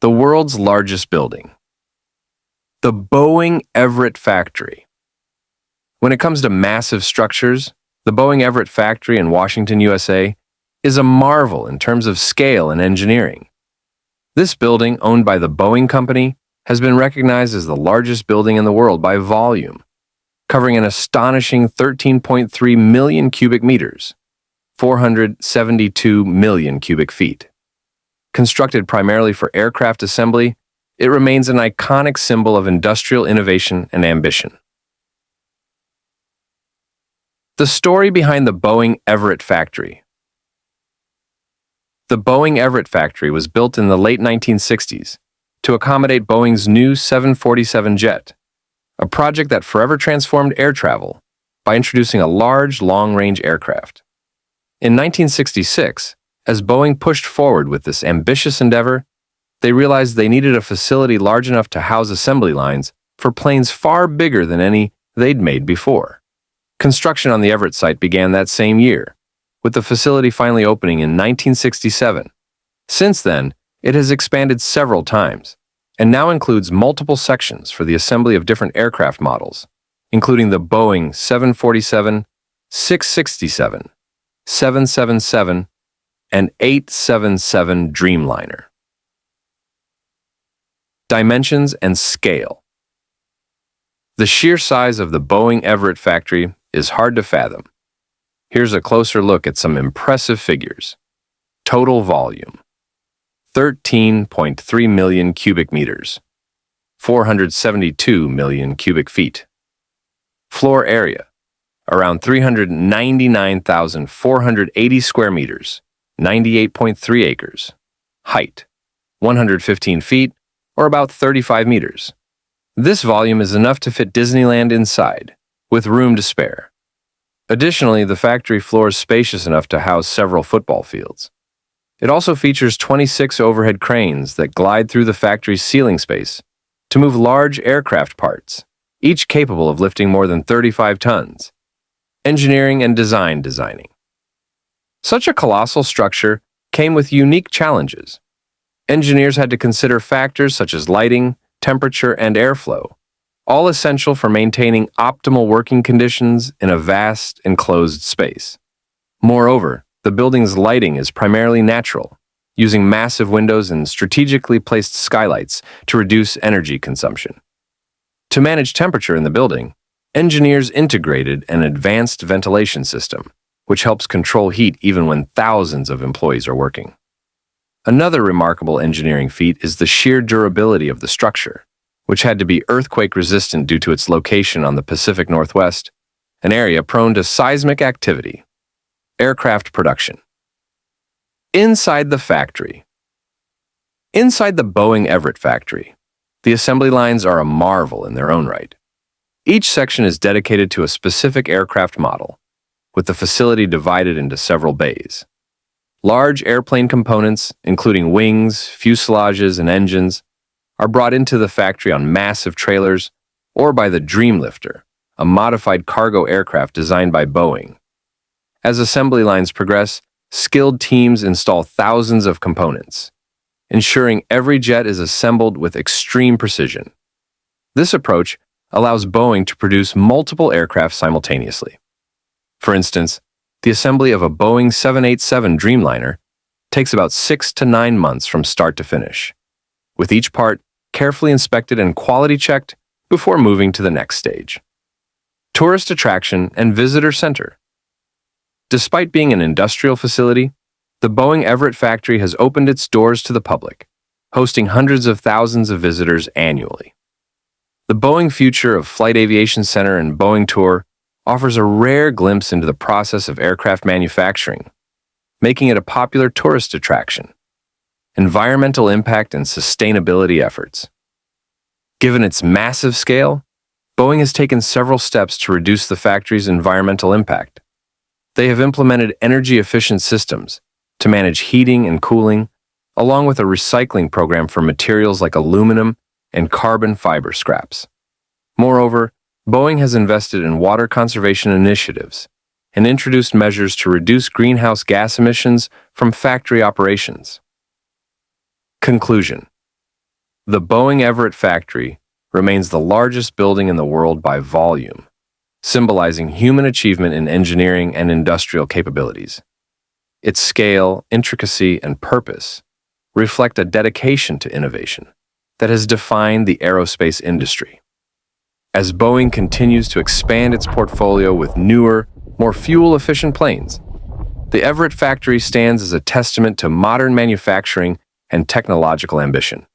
The world's largest building. The Boeing Everett Factory. When it comes to massive structures, the Boeing Everett Factory in Washington, USA, is a marvel in terms of scale and engineering. This building, owned by the Boeing Company, has been recognized as the largest building in the world by volume, covering an astonishing 13.3 million cubic meters, 472 million cubic feet. Constructed primarily for aircraft assembly, it remains an iconic symbol of industrial innovation and ambition. The story behind the Boeing Everett Factory. The Boeing Everett Factory was built in the late 1960s to accommodate Boeing's new 747 jet, a project that forever transformed air travel by introducing a large, long-range aircraft. In 1966, as Boeing pushed forward with this ambitious endeavor, they realized they needed a facility large enough to house assembly lines for planes far bigger than any they'd made before. Construction on the Everett site began that same year, with the facility finally opening in 1967. Since then, it has expanded several times, and now includes multiple sections for the assembly of different aircraft models, including the Boeing 747, 667, 777, and 877 Dreamliner. Dimensions and scale. The sheer size of the Boeing Everett Factory is hard to fathom. Here's a closer look at some impressive figures. Total volume: 13.3 million cubic meters, 472 million cubic feet. Floor area: around 399,480 square meters, 98.3 acres. Height: 115 feet, or about 35 meters. This volume is enough to fit Disneyland inside, with room to spare. Additionally, the factory floor is spacious enough to house several football fields. It also features 26 overhead cranes that glide through the factory's ceiling space to move large aircraft parts, each capable of lifting more than 35 tons. Engineering and designing. Such a colossal structure came with unique challenges. Engineers had to consider factors such as lighting, temperature, and airflow, all essential for maintaining optimal working conditions in a vast, enclosed space. Moreover, the building's lighting is primarily natural, using massive windows and strategically placed skylights to reduce energy consumption. To manage temperature in the building, engineers integrated an advanced ventilation system, which helps control heat even when thousands of employees are working. Another remarkable engineering feat is the sheer durability of the structure, which had to be earthquake-resistant due to its location on the Pacific Northwest, an area prone to seismic activity. Aircraft production. Inside the factory. Inside the Boeing Everett Factory, the assembly lines are a marvel in their own right. Each section is dedicated to a specific aircraft model, with the facility divided into several bays. Large airplane components, including wings, fuselages, and engines, are brought into the factory on massive trailers or by the Dreamliner, a modified cargo aircraft designed by Boeing. As assembly lines progress, skilled teams install thousands of components, ensuring every jet is assembled with extreme precision. This approach allows Boeing to produce multiple aircraft simultaneously. For instance, the assembly of a Boeing 787 Dreamliner takes about 6 to 9 months from start to finish, with each part carefully inspected and quality checked before moving to the next stage. Tourist attraction and visitor center. Despite being an industrial facility, the Boeing Everett Factory has opened its doors to the public, hosting hundreds of thousands of visitors annually. The Boeing Future of Flight Aviation Center and Boeing Tour offers a rare glimpse into the process of aircraft manufacturing, making it a popular tourist attraction. Environmental impact and sustainability efforts. Given its massive scale, Boeing has taken several steps to reduce the factory's environmental impact. They have implemented energy-efficient systems to manage heating and cooling, along with a recycling program for materials like aluminum and carbon fiber scraps. Moreover, Boeing has invested in water conservation initiatives and introduced measures to reduce greenhouse gas emissions from factory operations. Conclusion. The Boeing Everett Factory remains the largest building in the world by volume, symbolizing human achievement in engineering and industrial capabilities. Its scale, intricacy, and purpose reflect a dedication to innovation that has defined the aerospace industry. As Boeing continues to expand its portfolio with newer, more fuel-efficient planes, the Everett factory stands as a testament to modern manufacturing and technological ambition.